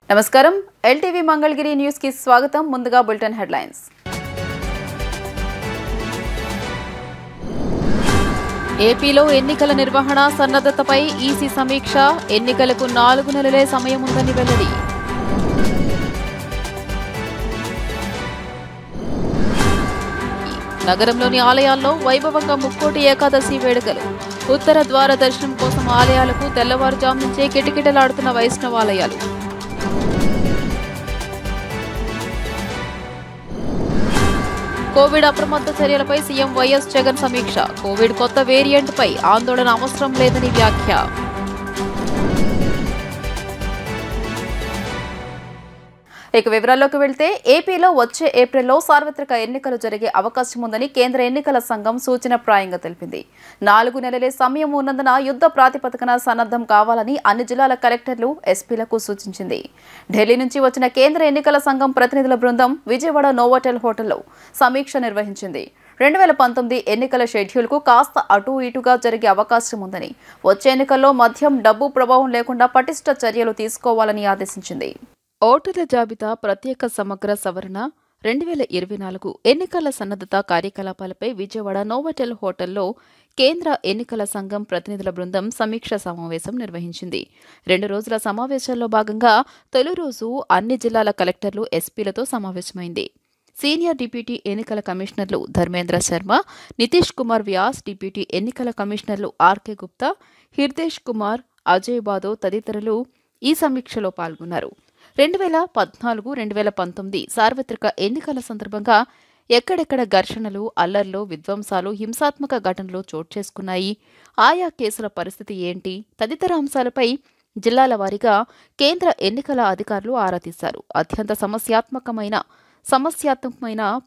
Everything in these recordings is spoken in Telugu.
నమస్కారం ఎల్టీవీ మంగళగిరి న్యూస్ కి స్వాగతం. ముందుగా బులెటిన్ హెడ్లైన్స్. ఏపీలో ఎన్నికల నిర్వహణ సన్నద్ధతపై ఈసీ సమీక్ష. ఎన్నికలకు 4 నెలలే సమయం ఉందని వెల్లడి. నగరంలోని ఆలయాల్లో వైభవంగా ముక్కోటి ఏకాదశి వేడుకలు. ఉత్తర ద్వార దర్శనం కోసం ఆలయాలకు తెల్లవారుజాము నుంచే కిటకిటలాడుతున్న వైష్ణవాలయాలు. కోవిడ్ అప్రమత్త చర్యలపై సీఎం వైఎస్ జగన్ సమీక్ష. కోవిడ్ కొత్త వేరియంట్ పై ఆందోళన అవసరం లేదని వ్యాఖ్య. ఇక వివరాల్లోకి వెళ్తే ఏపీలో వచ్చే ఏప్రిల్లో సార్వత్రిక ఎన్నికలు జరిగే అవకాశం ఉందని కేంద్ర ఎన్నికల సంఘం సూచనప్రాయంగా తెలిపింది. 4 నెలలే సమయం ఉన్నందున యుద్ధ ప్రాతిపదికన సన్నద్ధం కావాలని అన్ని జిల్లాల కలెక్టర్లు, ఎస్పీలకు సూచించింది. ఢిల్లీ నుంచి వచ్చిన కేంద్ర ఎన్నికల సంఘం ప్రతినిధుల బృందం విజయవాడ నోవాటెల్ హోటల్లో సమీక్ష నిర్వహించింది. 2019 ఎన్నికల షెడ్యూల్కు కాస్త అటూ ఇటుగా జరిగే అవకాశం ఉందని, వచ్చే ఎన్నికల్లో మద్యం, డబ్బు ప్రభావం లేకుండా పటిష్ట చర్యలు తీసుకోవాలని ఆదేశించింది. ఓటర్ల జాబితా ప్రత్యేక సమగ్ర సవరణ 2024 ఎన్నికల సన్నద్ధత కార్యకలాపాలపై విజయవాడ నోవాటెల్ హోటల్లో కేంద్ర ఎన్నికల సంఘం ప్రతినిధుల బృందం సమీక్ష సమావేశం నిర్వహించింది. 2 రోజుల సమావేశాల్లో భాగంగా తొలి రోజు అన్ని జిల్లాల కలెక్టర్లు, ఎస్పీలతో సమావేశమైంది. సీనియర్ డిప్యూటీ ఎన్నికల కమిషనర్లు ధర్మేంద్ర శర్మ, నితీష్ కుమార్ వ్యాస్, డిప్యూటీ ఎన్నికల కమిషనర్లు ఆర్కే గుప్తా, హిర్దేశ్ కుమార్, అజయ్ బాదో తదితరులు ఈ సమీక్షలో పాల్గొన్నారు. 2014-2019 సార్వత్రిక ఎన్నికల సందర్భంగా ఎక్కడెక్కడ ఘర్షణలు, అల్లర్లు, విధ్వంసాలు, హింసాత్మక ఘటనలు చోటు చేసుకున్నాయి, ఆయా కేసుల పరిస్థితి ఏంటి తదితర అంశాలపై జిల్లాల వారీగా కేంద్ర ఎన్నికల అధికారులు ఆరా తీశారు. అత్యంత సమస్యాత్మకమైన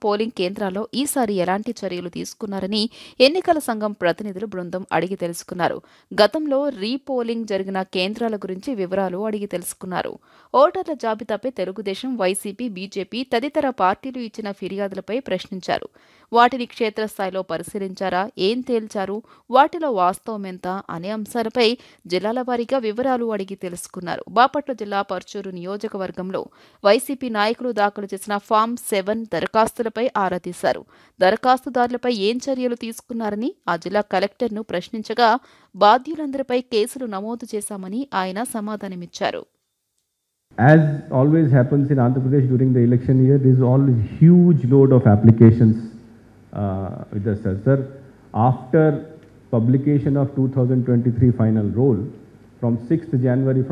పోలింగ్ కేంద్రాల్లో ఈసారి ఎలాంటి చర్యలు తీసుకున్నారని ఎన్నికల సంఘం ప్రతినిధులు బృందం అడిగి తెలుసుకున్నారు. గతంలో రీపోలింగ్ జరిగిన కేంద్రాల గురించి వివరాలు అడిగి తెలుసుకున్నారు. ఓటర్ల జాబితాపై తెలుగుదేశం, వైసీపీ, బీజేపీ తదితర పార్టీలు ఇచ్చిన ఫిర్యాదులపై ప్రశ్నించారు. వాటిని క్షేత్రస్థాయిలో పరిశీలించారా, ఏం తేల్చారు, వాటిలో వాస్తవం ఎంత అనే అంశాలపై జిల్లాల వారీగా వివరాలు అడిగి తెలుసుకున్నారు. బాపట్ల జిల్లా పర్చూరు నియోజకవర్గంలో వైసీపీ నాయకులు దాఖలు చేసిన ఫామ్ 7 దరఖాస్తులపై ఆరా తీశారు. దరఖాస్తుదారులపై ఏం చర్యలు తీసుకున్నారని ఆ జిల్లా కలెక్టర్ను ప్రశ్నించగా బాధ్యులందరిపై కేసులు నమోదు చేశామని ఆయన సమాధానమిచ్చారు. As always happens in Andhra Pradesh during the election year, there is all huge load of applications with us, sir. After publication of 2023 final roll, from 6th January,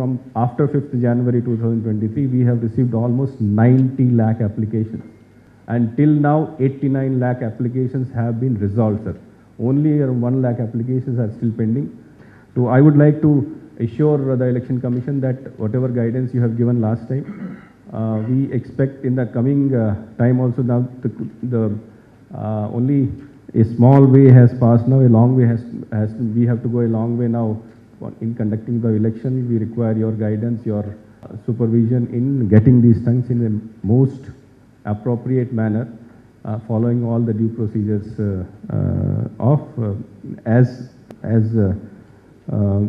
after 5th January 2023, we have received almost 90 lakh applications. And till now, 89 lakh applications have been resolved, sir. Only 1 lakh applications are still pending. So I would like to assure the Election Commission that whatever guidance you have given last time, we expect in the coming time also. Now the only a small way has passed now, a long way we have to go a long way now in conducting the election. We require your guidance, your supervision in getting these things in the most appropriate manner, following all the due procedures as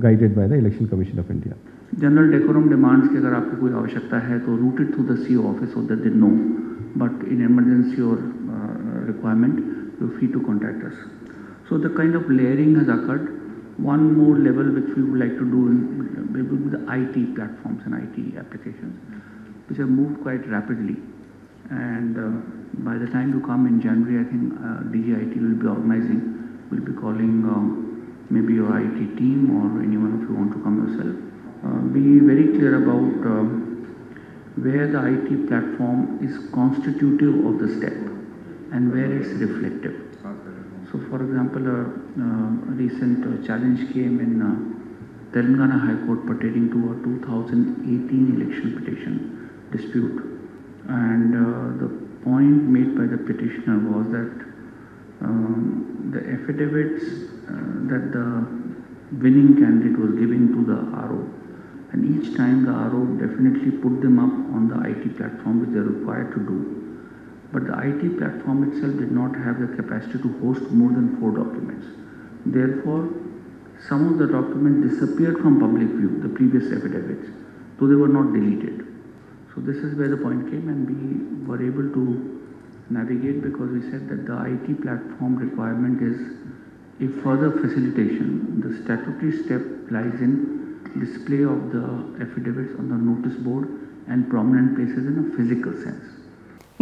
guided by the Election Commission of India. General decorum demands की अगर आपको कोई आवश्यकता है तो route it through the CO office so that they know, but in emergency और requirement you free to contact us. So the kind of layering has occurred. One more level which we would like to do will be the IT platforms and IT applications which have moved quite rapidly, and by the time you come in January, I think DGIT will be organizing, will be calling maybe your IT team or anyone if you want to come yourself. Be very clear about where the IT platform is constitutive of the step and where it's reflective. So for example, a recent challenge came in Telangana High Court pertaining to a 2018 election petition dispute, and the point made by the petitioner was that the affidavits that the winning candidate was giving to the RO, and each time the RO definitely put them up on the IT platform which they are required to do, but the IT platform itself did not have the capacity to host more than 4 documents. Therefore, some of the documents disappeared from public view, the previous affidavits, though they were not deleted. So this is where the point came, and we were able to navigate because we said that the IT platform requirement is a further facilitation. The statutory step lies in display of the affidavits on the notice board and prominent places in a physical sense.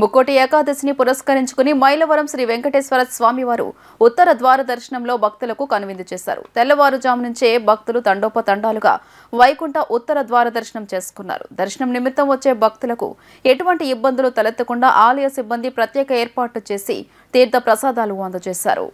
ముక్కోటి ఏకాదశిని పురస్కరించుకుని మైలవరం శ్రీ వెంకటేశ్వర స్వామివారు ఉత్తర ద్వార దర్శనంలో భక్తులకు కనువిందు చేశారు. తెల్లవారుజాము నుంచే భక్తులు తండోపతండాలుగా వైకుంఠ ఉత్తర ద్వార దర్శనం చేసుకున్నారు. దర్శనం నిమిత్తం వచ్చే భక్తులకు ఎటువంటి ఇబ్బందులు తలెత్తకుండా ఆలయ సిబ్బంది ప్రత్యేక ఏర్పాట్లు చేసి తీర్థ ప్రసాదాలు అందజేశారు.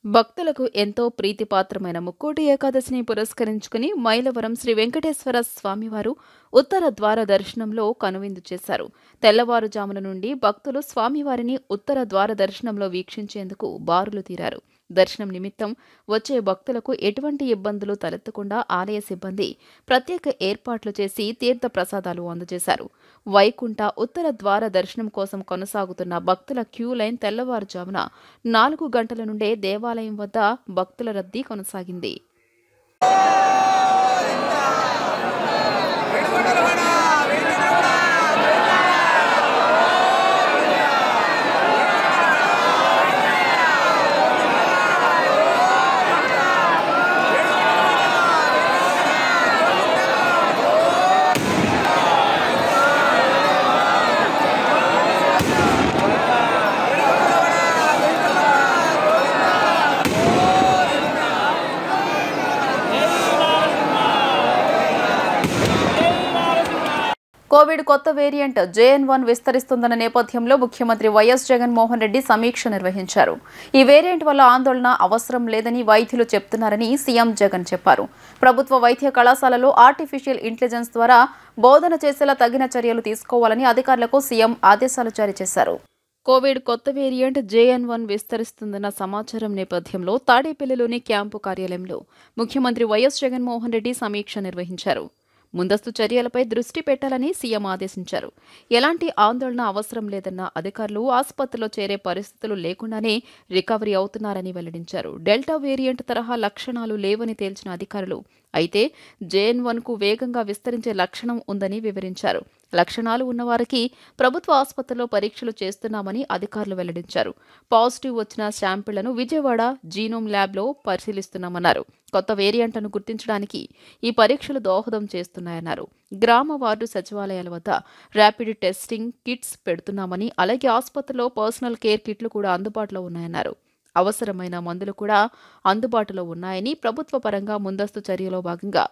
భక్తులకు ఎంతో ప్రీతిపాత్రమైన ముక్కోటి ఏకాదశిని పురస్కరించుకుని మైలవరం శ్రీ వెంకటేశ్వర స్వామివారు ఉత్తర ద్వార దర్శనంలో కనువిందు చేశారు. తెల్లవారుజామున నుండి భక్తులు స్వామివారిని ఉత్తర ద్వార దర్శనంలో వీక్షించేందుకు బారులు తీరారు. దర్శనం నిమిత్తం వచ్చే భక్తులకు ఎటువంటి ఇబ్బందులు తలెత్తకుండా ఆలయ సిబ్బంది ప్రత్యేక ఏర్పాట్లు చేసి తీర్థ ప్రసాదాలు అందజేశారు. వైకుంఠ ఉత్తర ద్వార దర్శనం కోసం కొనసాగుతున్న భక్తుల క్యూ లైన్ తెల్లవారుజామున 4 గంటల నుండే దేవాలయం వద్ద భక్తుల రద్దీ కొనసాగింది. కోవిడ్ కొత్త వేరియంట్ JN1 విస్తరిస్తుందన్న నేపథ్యంలో ముఖ్యమంత్రి వైఎస్ జగన్మోహన్ రెడ్డి సమీక్ష నిర్వహించారు. ఈ వేరియంట్ వల్ల ఆందోళన అవసరం లేదని వైద్యులు చెప్తున్నారని సీఎం జగన్ చెప్పారు. ప్రభుత్వ వైద్య కళాశాలలో ఆర్టిఫిషియల్ ఇంటెలిజెన్స్ ద్వారా బోధన చేసేలా తగిన చర్యలు తీసుకోవాలని అధికారులకు సీఎం ఆదేశాలు జారీ చేశారు. కోవిడ్ కొత్త వేరియంట్ JN1 విస్తరిస్తుందన్న సమాచారం నేపథ్యంలో తాడేపల్లిలోని క్యాంపు కార్యాలయంలో ముఖ్యమంత్రి వైఎస్ జగన్మోహన్ రెడ్డి సమీక్ష నిర్వహించారు. ముందస్తు చర్యలపై దృష్టి పెట్టాలని సీఎం ఆదేశించారు. ఎలాంటి ఆందోళన అవసరం లేదన్న అధికారులు ఆసుపత్రిలో చేరే పరిస్థితులు లేకుండానే రికవరీ అవుతున్నారని వెల్లడించారు. డెల్టా వేరియంట్ తరహా లక్షణాలు లేవని తేల్చిన అధికారులు అయితే JN1కు వేగంగా విస్తరించే లక్షణం ఉందని వివరించారు. లక్షణాలు ఉన్నవారికి ప్రభుత్వ ఆసుపత్రిలో పరీక్షలు చేస్తున్నామని అధికారులు వెల్లడించారు. పాజిటివ్ వచ్చిన శాంపిళ్లను విజయవాడ జీనోమ్ ల్యాబ్లో పరిశీలిస్తున్నామన్నారు. కొత్త వేరియంట్లను గుర్తించడానికి ఈ పరీక్షలు దోహదం చేస్తున్నాయన్నారు. గ్రామ వార్డు సచివాలయాల వద్ద ర్యాపిడ్ టెస్టింగ్ కిట్స్ పెడుతున్నామని, అలాగే ఆసుపత్రిలో పర్సనల్ కేర్ కిట్లు కూడా అందుబాటులో ఉన్నాయన్నారు. అవసరమైన మందులు కూడా అందుబాటులో ఉన్నాయని, ప్రభుత్వ పరంగా ముందస్తు చర్యలో భాగంగా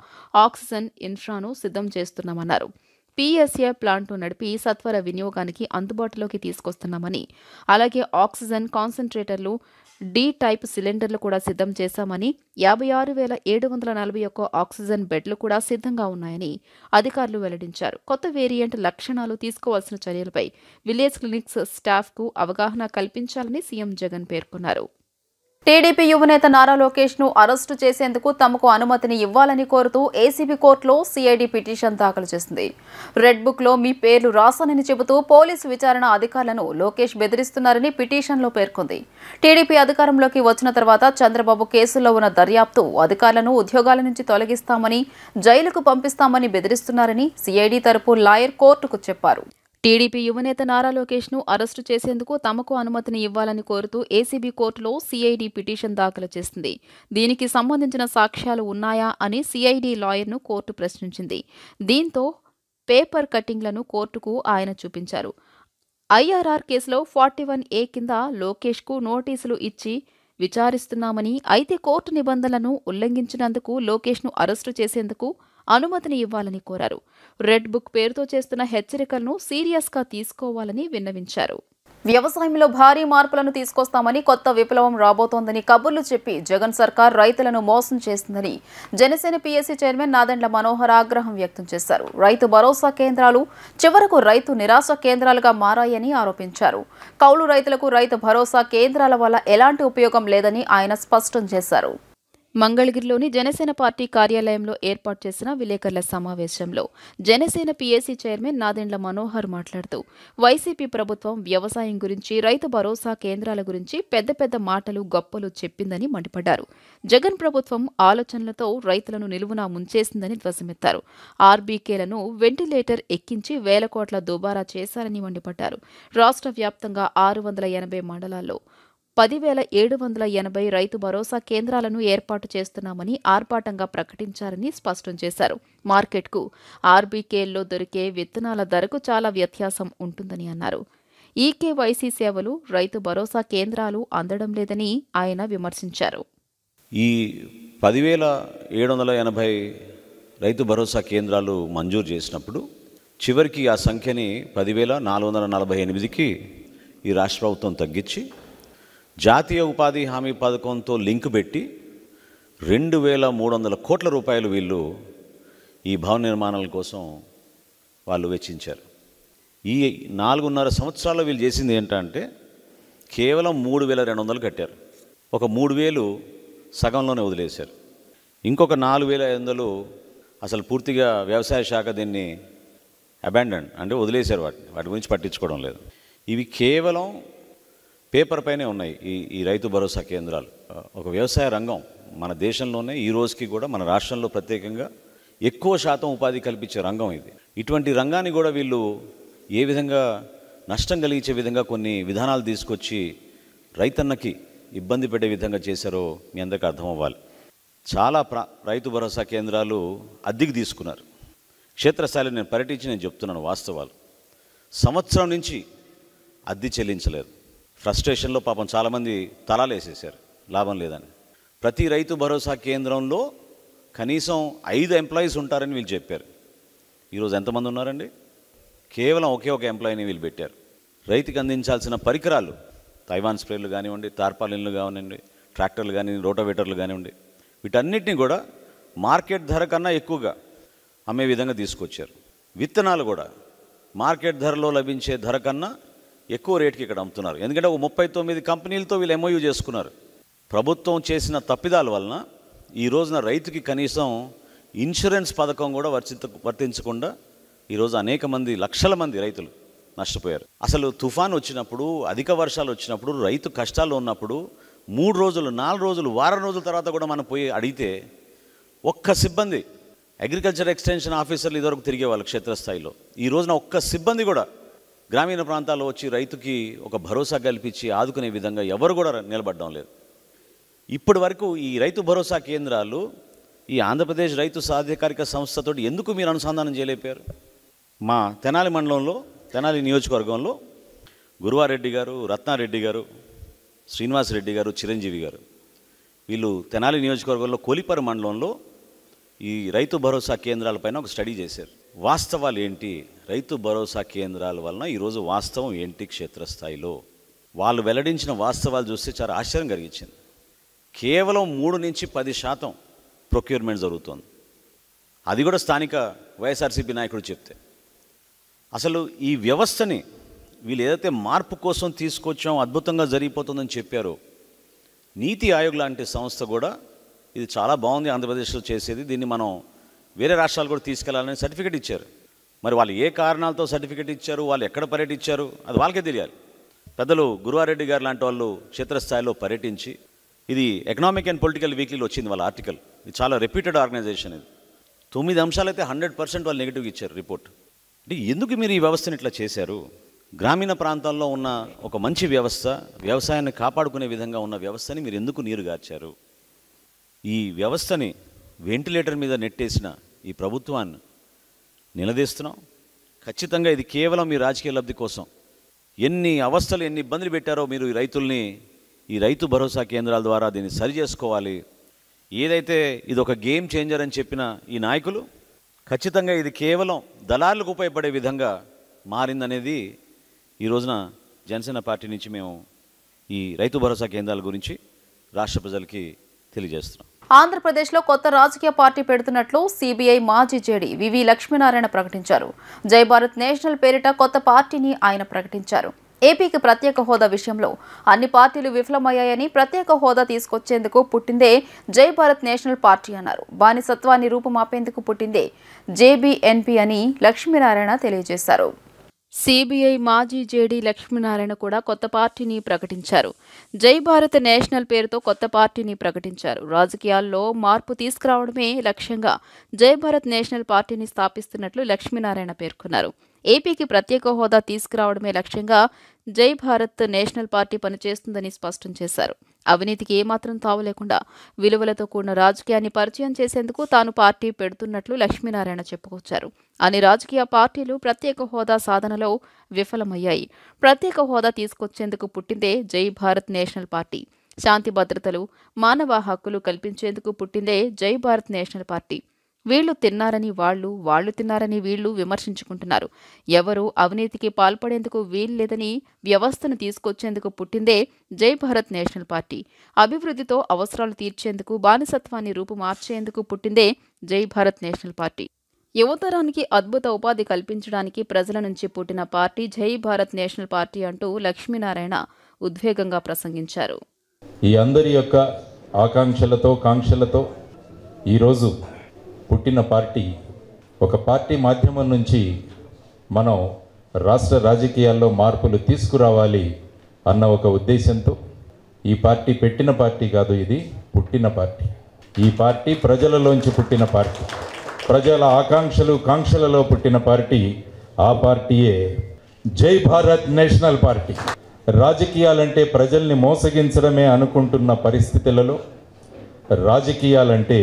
ఆక్సిజన్ ఇన్ఫ్రాను సిద్ధం చేస్తున్నామన్నారు. PSA ప్లాంట్ను నడిపి సత్వర వినియోగానికి అందుబాటులోకి తీసుకొస్తున్నామని, అలాగే ఆక్సిజన్ కాన్సంట్రేటర్లు D టైప్ సిలిండర్లు కూడా సిద్ధం చేశామని, 56,741 ఆక్సిజన్ బెడ్లు కూడా సిద్ధంగా ఉన్నాయని అధికారులు వెల్లడించారు. కొత్త వేరియంట్ లక్షణాలు తీసుకోవాల్సిన చర్యలపై విలేజ్ క్లినిక్స్ స్టాఫ్కు అవగాహన కల్పించాలని సీఎం జగన్ పేర్కొన్నారు. టీడీపీ యువనేత నారా లోకేష్ను అరెస్టు చేసేందుకు తమకు అనుమతిని ఇవ్వాలని కోరుతూ ఏసీబీ కోర్టులో సిఐడి పిటిషన్ దాఖలు చేసింది. రెడ్ బుక్లో మీ పేర్లు రాసానని చెబుతూ పోలీసు విచారణ అధికారులను లోకేష్ బెదిరిస్తున్నారని పిటిషన్లో పేర్కొంది. టీడీపీ అధికారంలోకి వచ్చిన తర్వాత చంద్రబాబు కేసుల్లో ఉన్న దర్యాప్తు అధికారులను ఉద్యోగాల నుంచి తొలగిస్తామని, జైలుకు పంపిస్తామని బెదిరిస్తున్నారని సిఐడి తరపు లాయర్ కోర్టుకు చెప్పారు. టీడీపీ యువనేత నారా లోకేష్ను అరెస్టు చేసేందుకు తమకు అనుమతిని ఇవ్వాలని కోరుతూ ఏసీబీ కోర్టులో సిఐడి పిటిషన్ దాఖలు చేసింది. దీనికి సంబంధించిన సాక్ష్యాలు ఉన్నాయా అని సిఐడి లాయర్ను కోర్టు ప్రశ్నించింది. దీంతో పేపర్ కట్టింగ్లను కోర్టుకు ఆయన చూపించారు. IRR కేసులో 41A కింద లోకేష్కు నోటీసులు ఇచ్చి విచారిస్తున్నామని, అయితే కోర్టు నిబంధనలను ఉల్లంఘించినందుకు లోకేష్ను అరెస్టు చేసేందుకు అనుమతిని ఇవ్వాలని కోరారు. రెడ్ బుక్ పేరుతో చేస్తున్న హెచ్చరికలను సీరియస్గా తీసుకోవాలని విన్నవించారు. వ్యవసాయంలో భారీ మార్పులను తీసుకొస్తామని, కొత్త విప్లవం రాబోతోందని కబుర్లు చెప్పి జగన్ సర్కార్ రైతులను మోసం చేస్తుందని జనసేన PSC చైర్మన్ నాదెండ్ల మనోహర్ ఆగ్రహం వ్యక్తం చేశారు. రైతు భరోసా కేంద్రాలు చివరకు రైతు నిరాశ కేంద్రాలుగా మారాయని ఆరోపించారు. కౌలు రైతులకు రైతు భరోసా కేంద్రాల వల్ల ఎలాంటి ఉపయోగం లేదని ఆయన స్పష్టం చేశారు. మంగళగిరిలోని జనసేన పార్టీ కార్యాలయంలో ఏర్పాటు చేసిన విలేకరుల సమావేశంలో జనసేన పీఏసీ చైర్మన్ నాదెండ్ల మనోహర్ మాట్లాడుతూ వైసీపీ ప్రభుత్వం వ్యవసాయం గురించి రైతు భరోసా కేంద్రాల గురించి పెద్ద పెద్ద మాటలు గొప్పలు చెప్పిందని మండిపడ్డారు. జగన్ ప్రభుత్వం ఆలోచనలతో రైతులను నిలువునా ముంచేసిందని ధ్వజమెత్తారు. ఆర్బీకేలను వెంటిలేటర్ ఎక్కించి వేల కోట్ల దుబారా చేశారని మండిపడ్డారు. రాష్ట్ర వ్యాప్తంగా 680 మండలాల్లో 10,780 రైతు భరోసా కేంద్రాలను ఏర్పాటు చేస్తున్నామని ఆర్భాటంగా ప్రకటించారని స్పష్టం చేశారు. మార్కెట్కు ఆర్బీకేల్లో దొరికే విత్తనాల ధరకు చాలా వ్యత్యాసం ఉంటుందని అన్నారు. ఈకేవైసీ సేవలు, రైతు భరోసా కేంద్రాలు అందడం లేదని ఆయన విమర్శించారు. ఈ 10,780 రైతు భరోసా కేంద్రాలు మంజూరు చేసినప్పుడు చివరికి ఆ సంఖ్యని 10,448కి ఈ రాష్ట్ర ప్రభుత్వం తగ్గించి జాతీయ ఉపాధి హామీ పథకంతో లింక్ పెట్టి 2,300 కోట్ల రూపాయలు వీళ్ళు ఈ భవన నిర్మాణాల కోసం వాళ్ళు వెచ్చించారు. ఈ 4.5 సంవత్సరాల్లో వీళ్ళు చేసింది ఏంటంటే కేవలం 3,200 కట్టారు. ఒక 3,000 సగంలోనే వదిలేశారు. ఇంకొక 4,500 అసలు పూర్తిగా వ్యవసాయ శాఖ దీన్ని అబాండన్ అంటే వదిలేశారు. వాటి గురించి పట్టించుకోవడం లేదు. ఇవి కేవలం పేపర్ పైనే ఉన్నాయి ఈ రైతు భరోసా కేంద్రాలు. ఒక వ్యవసాయ రంగం మన దేశంలోనే ఈ రోజుకి కూడా మన రాష్ట్రంలో ప్రత్యేకంగా ఎక్కువ శాతం ఉపాధి కల్పించే రంగం ఇది. ఇటువంటి రంగాన్ని కూడా వీళ్ళు ఏ విధంగా నష్టం కలిగించే విధంగా కొన్ని విధానాలు తీసుకొచ్చి రైతన్నకి ఇబ్బంది పెట్టే విధంగా చేశారో మీ అందరికీ అర్థం అవ్వాలి. చాలా రైతు భరోసా కేంద్రాలు అద్దెకి తీసుకున్నారు. క్షేత్రస్థాయిలో నేను పర్యటించి నేను చెప్తున్నాను వాస్తవాలు. సంవత్సరం నుంచి అద్దె చెల్లించలేదు. ఫ్రస్ట్రేషన్లో పాపం చాలామంది తలాలు వేసేసారు లాభం లేదని. ప్రతి రైతు భరోసా కేంద్రంలో కనీసం 5 ఎంప్లాయీస్ ఉంటారని వీళ్ళు చెప్పారు. ఈరోజు ఎంతమంది ఉన్నారండి? కేవలం ఒకే ఒక ఎంప్లాయీని వీళ్ళు పెట్టారు. రైతుకి అందించాల్సిన పరికరాలు తైవాన్ స్ప్రేలు కానివ్వండి, తార్పాలిన్లు కానివ్వండి, ట్రాక్టర్లు కానివ్వండి, రోటోవేటర్లు కానివ్వండి, వీటన్నిటిని కూడా మార్కెట్ ధర కన్నా ఎక్కువగా అమ్మే విధంగా తీసుకొచ్చారు. విత్తనాలు కూడా మార్కెట్ ధరలో లభించే ధర కన్నా ఎక్కువ రేటుకి ఇక్కడ అమ్ముతున్నారు. ఎందుకంటే ఒక 39 కంపెనీలతో వీళ్ళు ఎంఓయూ చేసుకున్నారు. ప్రభుత్వం చేసిన తప్పిదాల వలన ఈ రోజున రైతుకి కనీసం ఇన్సూరెన్స్ పథకం కూడా వర్తించకుండా ఈరోజు అనేక మంది, లక్షల మంది రైతులు నష్టపోయారు. అసలు తుఫాన్ వచ్చినప్పుడు, అధిక వర్షాలు వచ్చినప్పుడు, రైతు కష్టాల్లో ఉన్నప్పుడు 3 రోజులు, 4 రోజులు, వారం రోజుల తర్వాత కూడా మనం పోయి అడిగితే ఒక్క సిబ్బంది, అగ్రికల్చర్ ఎక్స్టెన్షన్ ఆఫీసర్లు ఇదివరకు తిరిగేవాళ్ళు క్షేత్రస్థాయిలో. ఈ రోజున ఒక్క సిబ్బంది కూడా గ్రామీణ ప్రాంతాల్లో వచ్చి రైతుకి ఒక భరోసా కల్పించి ఆదుకునే విధంగా ఎవరు కూడా నిలబడడం లేదు. ఇప్పటి వరకు ఈ రైతు భరోసా కేంద్రాలు ఈ ఆంధ్రప్రదేశ్ రైతు సాధికారిక సంస్థతో ఎందుకు మీరు అనుసంధానం చేయలేపారు? మా తెనాలి మండలంలో, తెనాలి నియోజకవర్గంలో గురువారెడ్డి గారు, రత్నారెడ్డి గారు, శ్రీనివాసరెడ్డి గారు, చిరంజీవి గారు వీళ్ళు తెనాలి నియోజకవర్గంలో కోలిపర మండలంలో ఈ రైతు భరోసా కేంద్రాలపైన ఒక స్టడీ చేశారు. వాస్తవాలు ఏంటి, రైతు భరోసా కేంద్రాల వలన ఈరోజు వాస్తవం ఏంటి క్షేత్రస్థాయిలో వాళ్ళు వెల్లడించిన వాస్తవాలు చూస్తే చాలా ఆశ్చర్యం కలిగించింది. కేవలం 3 నుంచి 10% ప్రొక్యూర్మెంట్ జరుగుతోంది. అది కూడా స్థానిక వైఎస్ఆర్సీపీ నాయకుడు చెప్తే. అసలు ఈ వ్యవస్థని వీళ్ళు ఏదైతే మార్పు కోసం తీసుకొచ్చాం, అద్భుతంగా జరిగిపోతుందని చెప్పారో, నీతి ఆయోగ్ లాంటి సంస్థ కూడా ఇది చాలా బాగుంది ఆంధ్రప్రదేశ్లో చేసేది, దీన్ని మనం వేరే రాష్ట్రాలు కూడా తీసుకెళ్లాలని సర్టిఫికేట్ ఇచ్చారు. మరి వాళ్ళు ఏ కారణాలతో సర్టిఫికేట్ ఇచ్చారు, వాళ్ళు ఎక్కడ పర్యటించారు, అది వాళ్ళకే తెలియాలి. పెద్దలు గురువారెడ్డి గారు లాంటి వాళ్ళు క్షేత్రస్థాయిలో పర్యటించి, ఇది ఎకనామిక్ అండ్ పొలిటికల్ వీక్లీలో వచ్చింది వాళ్ళ ఆర్టికల్. ఇది చాలా రెప్యూటెడ్ ఆర్గనైజేషన్. ఇది 9 అంశాలైతే 100% వాళ్ళు నెగిటివ్గా ఇచ్చారు రిపోర్ట్. అంటే ఎందుకు మీరు ఈ వ్యవస్థను ఇట్లా చేశారు? గ్రామీణ ప్రాంతాల్లో ఉన్న ఒక మంచి వ్యవస్థ, వ్యవసాయాన్ని కాపాడుకునే విధంగా ఉన్న వ్యవస్థని మీరు ఎందుకు నీరుగార్చారు? ఈ వ్యవస్థని వెంటిలేటర్ మీద నెట్టేసిన ఈ ప్రభుత్వాన్ని నిలదీస్తున్నాం. ఖచ్చితంగా ఇది కేవలం మీ రాజకీయ లబ్ధి కోసం ఎన్ని అవస్థలు, ఎన్ని ఇబ్బందులు పెట్టారో మీరు ఈ రైతుల్ని ఈ రైతు భరోసా కేంద్రాల ద్వారా దీన్ని సరి చేసుకోవాలి. ఏదైతే ఇది ఒక గేమ్ చేంజర్ అని చెప్పిన ఈ నాయకులు ఖచ్చితంగా ఇది కేవలం దళారులకు ఉపయోగపడే విధంగా మారిందనేది ఈ రోజున జనసేన పార్టీ నుంచి మేము ఈ రైతు భరోసా కేంద్రాల గురించి రాష్ట్ర ప్రజలకి తెలియజేస్తున్నాం. ఆంధ్రప్రదేశ్లో కొత్త రాజకీయ పార్టీ పెడుతున్నట్లు సిబిఐ మాజీ జేడీ వివి లక్ష్మీనారాయణ ప్రకటించారు. జై భారత్ నేషనల్ పేరిట కొత్త పార్టీని ఆయన ప్రకటించారు. ఏపీకి ప్రత్యేక హోదా విషయంలో అన్ని పార్టీలు విఫలమయ్యాయని, ప్రత్యేక హోదా తీసుకొచ్చేందుకు పుట్టిందే జై భారత్ నేషనల్ పార్టీ అన్నారు. బానిసత్వాన్ని రూపుమాపేందుకు పుట్టిందే జేబీఎన్పీ అని లక్ష్మీనారాయణ తెలియజేశారు. సిబిఐ మాజీ జేడీ లక్ష్మీనారాయణ కూడా కొత్త పార్టీని ప్రకటించారు. జై భారత్ నేషనల్ పేరుతో కొత్త పార్టీని ప్రకటించారు. రాజకీయాల్లో మార్పు తీసుకురావడమే లక్ష్యంగా జై భారత్ నేషనల్ పార్టీని స్థాపిస్తున్నట్లు లక్ష్మీనారాయణ పేర్కొన్నారు. ఏపీకి ప్రత్యేక హోదా తీసుకురావడమే లక్ష్యంగా జై భారత్ నేషనల్ పార్టీ పనిచేస్తుందని స్పష్టం చేశారు. అవినీతికి ఏమాత్రం తావు లేకుండా విలువలతో కూడిన రాజకీయాన్ని పరిచయం చేసేందుకు తాను పార్టీ పెడుతున్నట్లు లక్ష్మీనారాయణ చెప్పుకొచ్చారు. అన్ని రాజకీయ పార్టీలు ప్రత్యేక హోదా సాధనలో విఫలమయ్యాయి. ప్రత్యేక హోదా తీసుకొచ్చేందుకు పుట్టిందే జై భారత్ నేషనల్ పార్టీ. శాంతి భద్రతలు, మానవ హక్కులు కల్పించేందుకు పుట్టిందే జై భారత్ నేషనల్ పార్టీ. వీళ్లు తిన్నారని వాళ్లు తిన్నారని వీళ్లు విమర్శించుకుంటున్నారు. ఎవరూ అవినీతికి పాల్పడేందుకు వీల్లేదని వ్యవస్థను తీసుకొచ్చేందుకు పుట్టిందే జై భారత్ నేషనల్ పార్టీ. అభివృద్ధితో అవసరాలు తీర్చేందుకు, బానిసత్వాన్ని రూపుమార్చేందుకు పుట్టిందే జై భారత్ నేషనల్ పార్టీ. యువతరానికి అద్భుత ఉపాధి కల్పించడానికి ప్రజల నుంచి పుట్టిన పార్టీ జై భారత్ నేషనల్ పార్టీ అంటూ లక్ష్మీనారాయణ ఉద్వేగంగా ప్రసంగించారు. ఈ అందరి యొక్క ఆకాంక్షలతో కాంక్షలతో ఈరోజు పుట్టిన పార్టీ, ఒక పార్టీ మాధ్యమం నుంచి మనం రాష్ట్ర రాజకీయాల్లో మార్పులు తీసుకురావాలి అన్న ఒక ఉద్దేశంతో ఈ పార్టీ పెట్టిన పార్టీ కాదు, ఇది పుట్టిన పార్టీ. ఈ పార్టీ ప్రజలలోంచి పుట్టిన పార్టీ, ప్రజల ఆకాంక్షలు కాంక్షలలో పుట్టిన పార్టీ. ఆ పార్టీయే జై భారత్ నేషనల్ పార్టీ. రాజకీయాలంటే ప్రజల్ని మోసగించడమే అనుకుంటున్న పరిస్థితులలో రాజకీయాలంటే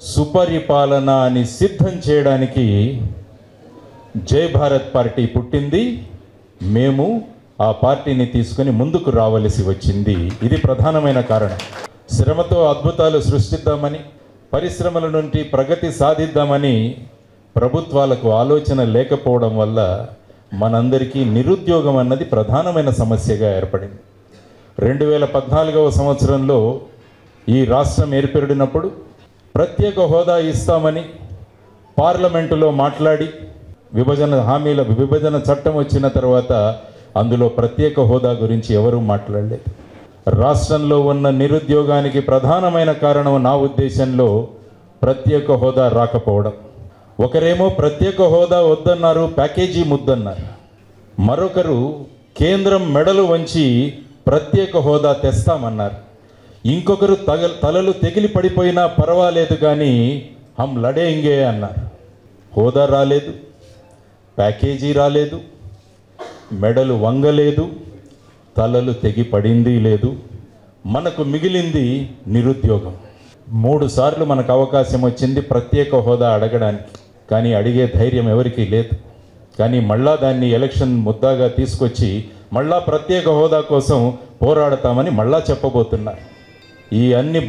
సుపరిపాలన అని సిద్ధం చేయడానికి జై భారత్ పార్టీ పుట్టింది. మేము ఆ పార్టీని తీసుకుని ముందుకు రావలసి వచ్చింది. ఇది ప్రధానమైన కారణం. శ్రమతో అద్భుతాలు సృష్టిద్దామని, పరిశ్రమల నుండి ప్రగతి సాధిద్దామని ప్రభుత్వాలకు ఆలోచన లేకపోవడం వల్ల మనందరికీ నిరుద్యోగం అన్నది ప్రధానమైన సమస్యగా ఏర్పడింది. 2014వ సంవత్సరంలో ఈ రాష్ట్రం ఏర్పడినప్పుడు ప్రత్యేక హోదా ఇస్తామని పార్లమెంటులో మాట్లాడి విభజన చట్టం వచ్చిన తర్వాత అందులో ప్రత్యేక హోదా గురించి ఎవరూ మాట్లాడలేదు. రాష్ట్రంలో ఉన్న నిరుద్యోగానికి ప్రధానమైన కారణం నా ఉద్దేశంలో ప్రత్యేక హోదా రాకపోవడం. ఒకరేమో ప్రత్యేక హోదా వద్దన్నారు, ప్యాకేజీ ముద్దన్నారు. మరొకరు కేంద్రం మెడలు వంచి ప్రత్యేక హోదా తెస్తామన్నారు. ఇంకొకరు తలలు తెగిలి పడిపోయినా పర్వాలేదు కానీ హమ్ లడేంగే అన్నారు. హోదా రాలేదు, ప్యాకేజీ రాలేదు, మెడలు వంగలేదు, తలలు తెగి పడింది లేదు. మనకు మిగిలింది నిరుద్యోగం. 3 సార్లు మనకు అవకాశం వచ్చింది ప్రత్యేక హోదా అడగడానికి, కానీ అడిగే ధైర్యం ఎవరికీ లేదు. కానీ మళ్ళా దాన్ని ఎలక్షన్ ముద్దాగా తీసుకొచ్చి మళ్ళా ప్రత్యేక హోదా కోసం పోరాడతామని మళ్ళా చెప్పబోతున్నారు. ఈ అన్ని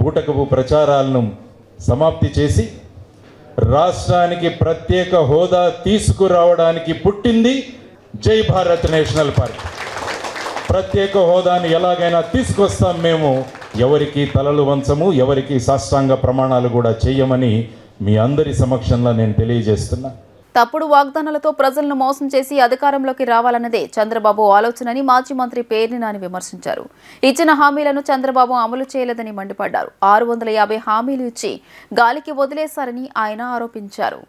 బూటకపు ప్రచారాలను సమాప్తి చేసి రాష్ట్రానికి ప్రత్యేక హోదా తీసుకురావడానికి పుట్టింది జై భారత్ నేషనల్ పార్టీ. ప్రత్యేక హోదాని ఎలాగైనా తీసుకొస్తాం మేము. ఎవరికి తలలు వంచము, ఎవరికి సాష్టాంగ ప్రమాణాలు కూడా చేయమని మీ అందరి సమక్షంలో నేను తెలియజేస్తున్నా. తప్పుడు వాగ్దానాలతో ప్రజలను మోసం చేసి అధికారంలోకి రావాలన్నదే చంద్రబాబు ఆలోచనని మాజీ మంత్రి పేర్ని నాని విమర్శించారు. ఇచ్చిన హామీలను చంద్రబాబు అమలు చేయలేదని మండిపడ్డారు. 650 హామీలు ఇచ్చి గాలికి వదిలేశారని ఆయన ఆరోపించారు.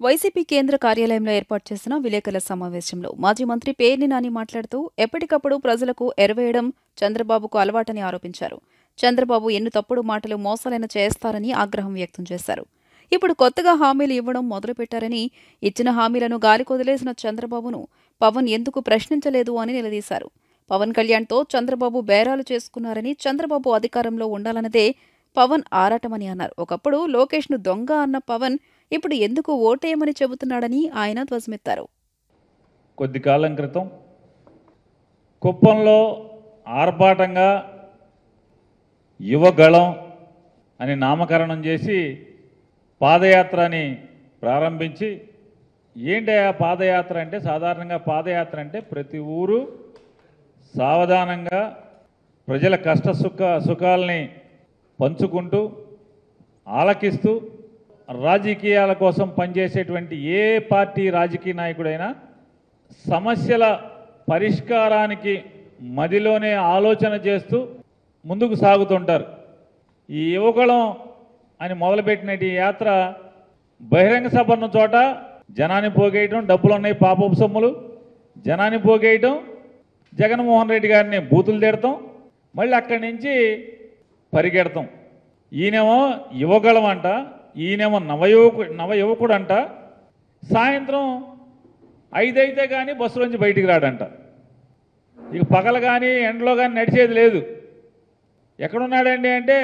వైసీపీ కేంద్ర కార్యాలయంలో ఏర్పాటు చేసిన విలేకరుల సమావేశంలో మాజీ మంత్రి పేర్ని నాని మాట్లాడుతూ ఎప్పటికప్పుడు ప్రజలకు ఎరవేయడం చంద్రబాబుకు అలవాటని ఆరోపించారు. చంద్రబాబు ఎన్ని తప్పుడు మాటలు మోసాలైన చేస్తారని ఆగ్రహం వ్యక్తం చేశారు. ఇప్పుడు కొత్తగా హామీలు ఇవ్వడం మొదలుపెట్టారని, ఇచ్చిన హామీలను గాలికొదిలేసిన చంద్రబాబును పవన్ ఎందుకు ప్రశ్నించలేదు అని నిలదీశారు. పవన్ కళ్యాణ్తో చంద్రబాబు బేరాలు చేసుకున్నారని, చంద్రబాబు అధికారంలో ఉండాలన్నదే పవన్ ఆరాటమని అన్నారు. ఒకప్పుడు లోకేష్ను దొంగ అన్న పవన్ ఇప్పుడు ఎందుకు ఓటేయమని చెబుతున్నాడని ఆయన ధ్వజమెత్తారు. కొద్ది కాలం క్రితం కుప్పంలో ఆర్భాటంగా యువగళం అని నామకరణం చేసి పాదయాత్రని ప్రారంభించి, ఏంటి ఆ పాదయాత్ర అంటే, సాధారణంగా పాదయాత్ర అంటే ప్రతి ఊరు సావధానంగా ప్రజల కష్ట సుఖాలని పంచుకుంటూ ఆలకిస్తూ రాజకీయాల కోసం పనిచేసేటువంటి ఏ పార్టీ రాజకీయ నాయకుడైనా సమస్యల పరిష్కారానికి మదిలోనే ఆలోచన చేస్తూ ముందుకు సాగుతుంటారు. ఈ యువకులం అని మొదలుపెట్టిన ఈ యాత్ర బహిరంగ సభ ఉన్న చోట జనాన్ని పోగేయటం, డబ్బులు ఉన్నాయి పాపపు సొమ్ములు, జనాన్ని పోగేయటం, జగన్మోహన్ రెడ్డి గారిని బూతులు తిడతాం, మళ్ళీ అక్కడి నుంచి పరిగెడతాం. ఈయనేమో యువగళం అంట, ఈయనేమో నవయువకుడు అంట. సాయంత్రం 5 అయితే కానీ బస్సులోంచి బయటికి రాడంట. ఇక పగలు కానీ ఎండలో కానీ నడిచేది లేదు. ఎక్కడున్నాడండి అంటే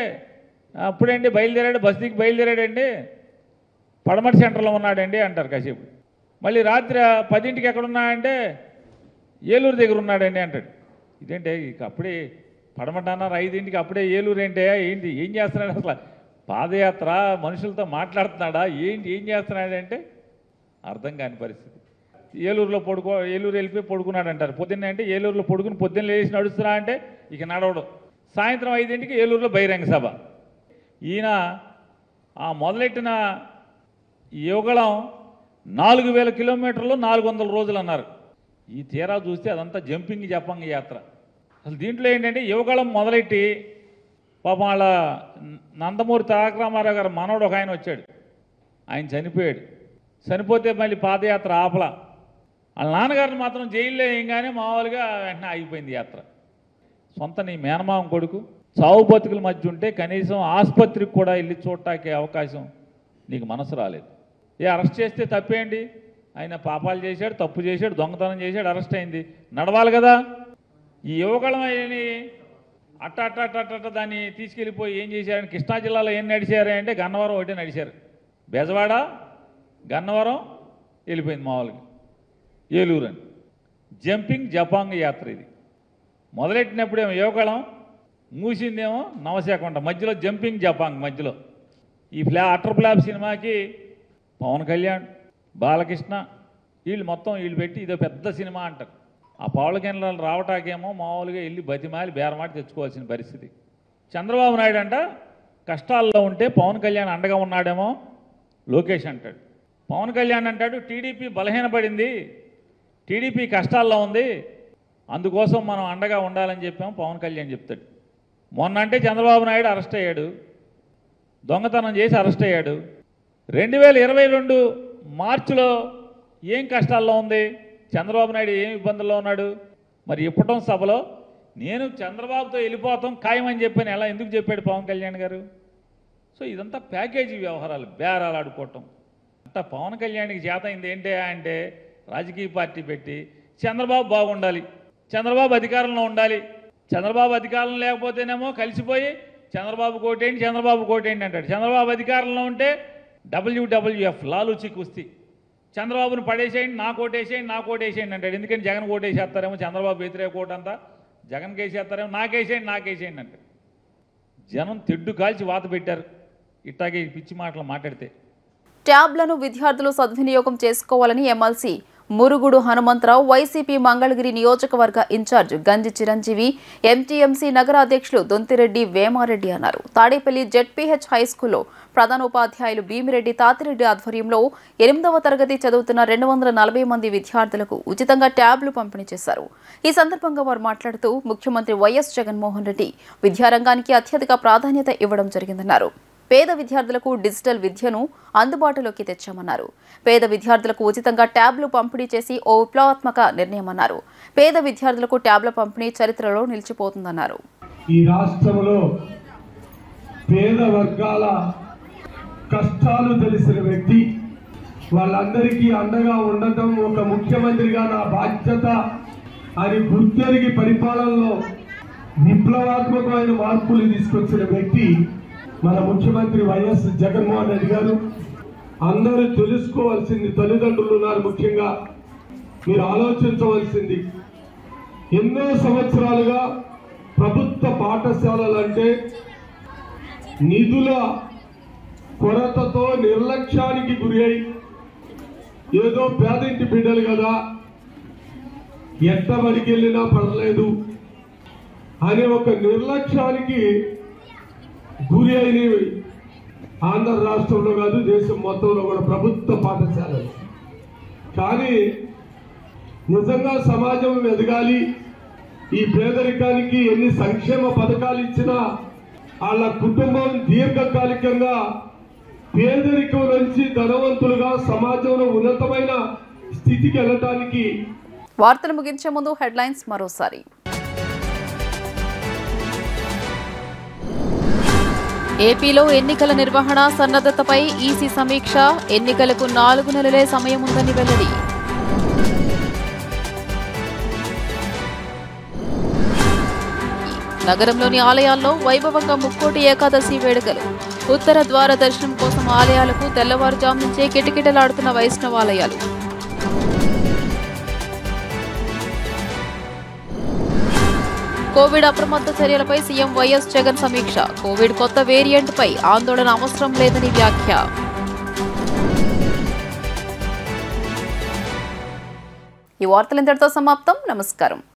అప్పుడండి బయలుదేరాడు, బస్ దిగి బయలుదేరాడండి, పడమటి సెంటర్లో ఉన్నాడండి అంటారు కాసేపు. మళ్ళీ రాత్రి 10ంటికి ఎక్కడున్నాడంటే ఏలూరు దగ్గర ఉన్నాడండి అంటాడు. ఇదేంటే ఇక అప్పుడే పడమట అన్నారు, 5ంటికి అప్పుడే ఏలూరు ఏంటి ఏం చేస్తున్నాడు అసలు? పాదయాత్ర, మనుషులతో మాట్లాడుతున్నాడా, ఏం చేస్తున్నాడంటే అర్థం కాని పరిస్థితి. ఏలూరు వెళ్ళిపోయి పడుకున్నాడు అంటారు. పొద్దున్నే అంటే ఏలూరులో పడుకుని పొద్దున్న లేచి నడుస్తున్నా అంటే ఇక నడవడం. సాయంత్రం 5ంటికి ఏలూరులో బహిరంగ సభ. ఈయన ఆ మొదలెట్టిన యువగళం 4000 కిలోమీటర్లు 400 రోజులు అన్నారు. ఈ తీరా చూస్తే అదంతా జంపింగ్ జపంగ్ యాత్ర. అసలు దీంట్లో ఏంటంటే యువగళం మొదలెట్టి పాపం వాళ్ళ నందమూరి తారక రామారావు గారు మనవడు ఒక ఆయన వచ్చాడు, ఆయన చనిపోయాడు. చనిపోతే మళ్ళీ పాదయాత్ర ఆపలా. వాళ్ళ నాన్నగారిని మాత్రం జైల్లో వేయంగానే మామూలుగా వెంటనే ఆగిపోయింది యాత్ర. సొంత నీ మేనమామ కొడుకు చావు బతుకుల మధ్య ఉంటే కనీసం ఆసుపత్రికి కూడా వెళ్ళి చూడటానికి అవకాశం నీకు మనసు రాలేదు. అరెస్ట్ చేస్తే తప్పేంటి? ఆయన పాపాలు చేశాడు, తప్పు చేశాడు, దొంగతనం చేశాడు, అరెస్ట్ అయింది, నడవాలి కదా. ఈ యువకులం అని అట్ట దాన్ని తీసుకెళ్ళిపోయి ఏం చేశారని కృష్ణా జిల్లాలో ఏం నడిచారు అంటే గన్నవరం ఒకటే నడిచారు. బెజవాడ, గన్నవరం వెళ్ళిపోయింది మామూలుగా ఏలూరు అని. జంపింగ్ జపాంగ్ యాత్ర ఇది. మొదలెట్టినప్పుడేమో యువకులం, మూసిందేమో నవశేకొండ, మధ్యలో జంపింగ్ జపాంగ్ మధ్యలో. ఈ అటర్ ఫ్లాప్ సినిమాకి పవన్ కళ్యాణ్, బాలకృష్ణ వీళ్ళు పెట్టి ఇదో పెద్ద సినిమా అంటారు. ఆ పవన్ కళ్యాణ్ రావటాకేమో మామూలుగా వెళ్ళి బతిమాలి బేరమాటి తెచ్చుకోవాల్సిన పరిస్థితి. చంద్రబాబు నాయుడు అంట కష్టాల్లో ఉంటే పవన్ కళ్యాణ్ అండగా ఉన్నాడేమో లోకేష్ అంటాడు. పవన్ కళ్యాణ్ అంటాడు టీడీపీ బలహీనపడింది, టీడీపీ కష్టాల్లో ఉంది, అందుకోసం మనం అండగా ఉండాలని చెప్పాము పవన్ కళ్యాణ్ చెప్తాడు. మొన్న అంటే చంద్రబాబు నాయుడు అరెస్ట్ అయ్యాడు, దొంగతనం చేసి అరెస్ట్ అయ్యాడు. 2022 మార్చిలో ఏం కష్టాల్లో ఉంది, చంద్రబాబు నాయుడు ఏం ఇబ్బందుల్లో ఉన్నాడు? మరి ఇప్పటం సభలో నేను చంద్రబాబుతో వెళ్ళిపోతాం ఖాయమని చెప్పాను, ఎలా ఎందుకు చెప్పాడు పవన్ కళ్యాణ్ గారు? సో ఇదంతా ప్యాకేజీ వ్యవహారాలు, బేరాలు ఆడుకోవటం. అంతా పవన్ కళ్యాణ్కి చేత అయింది ఏంటి అంటే రాజకీయ పార్టీ పెట్టి చంద్రబాబు బాగుండాలి, చంద్రబాబు అధికారంలో ఉండాలి, చంద్రబాబు అధికారంలో లేకపోతేనేమో కలిసిపోయి చంద్రబాబు కోటేయండి, చంద్రబాబు కోటేయండి అంటాడు. చంద్రబాబు అధికారంలో ఉంటే WWF లాలూచి కుస్తీ, చంద్రబాబును పడేసేయండి, నా కోటేసేయండి అంటాడు. ఎందుకంటే జగన్ కోటేసేస్తారేమో, చంద్రబాబు వ్యతిరేక కోట అంతా జగన్కి వేసేస్తారేమో, నాకేసేయండి అంటాడు. జనం తెడ్డు కాల్చి వాత పెట్టారు ఇట్టాగే పిచ్చి మాటలు మాట్లాడితే. ట్యాబ్లను విద్యార్థులు సద్వినియోగం చేసుకోవాలని ఎమ్మెల్సీ మురుగుడు హనుమంతరావు, వైసీపీ మంగళగిరి నియోజకవర్గ ఇన్ఛార్జ్ గంజి చిరంజీవి, ఎంటీఎంసీ నగర అధ్యక్షులు దొంతిరెడ్డి వేమారెడ్డి అన్నారు. తాడేపల్లి జెడ్పీహెచ్ హైస్కూల్లో ప్రధానోపాధ్యాయులు భీమిరెడ్డి తాతిరెడ్డి ఆధ్వర్యంలో 8వ తరగతి చదువుతున్న 240 మంది విద్యార్థులకు ఉచితంగా ట్యాబ్లు పంపిణీ చేశారు. ఈ సందర్భంగా వారు మాట్లాడుతూ ముఖ్యమంత్రి వైఎస్ జగన్మోహన్ రెడ్డి విద్యారంగానికి అత్యధిక ప్రాధాన్యత ఇవ్వడం జరిగిందన్నారు. పేద విద్యార్థులకు డిజిటల్ విద్యను అందుబాటులోకి తెచ్చామన్నారు. పేద విద్యార్థులకు ఉచితంగా ట్యాబ్లు పంపిణీ చేసి ఓ విప్లవాత్మక నిర్ణయమన్నారు. పేద విద్యార్థులకు ట్యాబ్ల పంపిణీ చరిత్రలో నిలిచిపోతుందన్నారు. ఈ రాష్ట్రంలో పేద వర్గాల కష్టాలు తెలిసిన వ్యక్తి, వాళ్ళందరికీ అండగా ఉండటం ఒక ముఖ్యమంత్రిగా నా బాధ్యత అని గుర్తెరిగి పరిపాలనలో విప్లవాత్మకమైన మార్పులు తీసుకొచ్చిన వ్యక్తి మన ముఖ్యమంత్రి వైఎస్ జగన్మోహన్ రెడ్డి గారు. అందరూ తెలుసుకోవాల్సింది, తల్లిదండ్రులు ఉన్నారు ముఖ్యంగా, మీరు ఆలోచించవలసింది, ఎన్నో సంవత్సరాలుగా ప్రభుత్వ పాఠశాలలంటే నిధుల కొరతతో నిర్లక్ష్యానికి గురి అయి ఏదో పేదింటి బిడ్డలు కదా ఎంత బడికి వెళ్ళినా పర్లేదు అనే ఒక నిర్లక్ష్యానికి గురి అయినవి ఆంధ్ర రాష్ట్రంలో కాదు దేశం మొత్తంలో కూడా ప్రభుత్వ పాఠశాలలు. కానీ నిజంగా సమాజం ఎదగాలి, ఈ పేదరికానికి ఎన్ని సంక్షేమ పథకాలు ఇచ్చినా వాళ్ళ కుటుంబం దీర్ఘకాలికంగా పేదరికం నుంచి ధనవంతులుగా సమాజంలో ఉన్నతమైన స్థితికి వెళ్ళటానికి. వార్తలు ముగించే ముందు హెడ్లైన్స్ మరోసారి. ఏపీలో ఎన్నికల నిర్వహణ సన్నద్ధతపై ఈసీ సమీక్ష, ఎన్నికలకు 4 నెలలే సమయం ఉందని వెల్లడి. నగరంలోని ఆలయాల్లో వైభవంగా ముక్కోటి ఏకాదశి వేడుకలు. ఉత్తర ద్వార దర్శనం కోసం ఆలయాలకు తెల్లవారుజాము నుంచే కిటకిటలాడుతున్న వైష్ణవాలయాలు. కోవిడ్ అప్రమత్త చర్యలపై సీఎం వైఎస్ జగన్ సమీక్ష. కోవిడ్ కొత్త వేరియంట్ పై ఆందోళన అవసరం లేదని వ్యాఖ్య. ఈ వార్తలు ఇంతటితో సమాప్తం. నమస్కారం.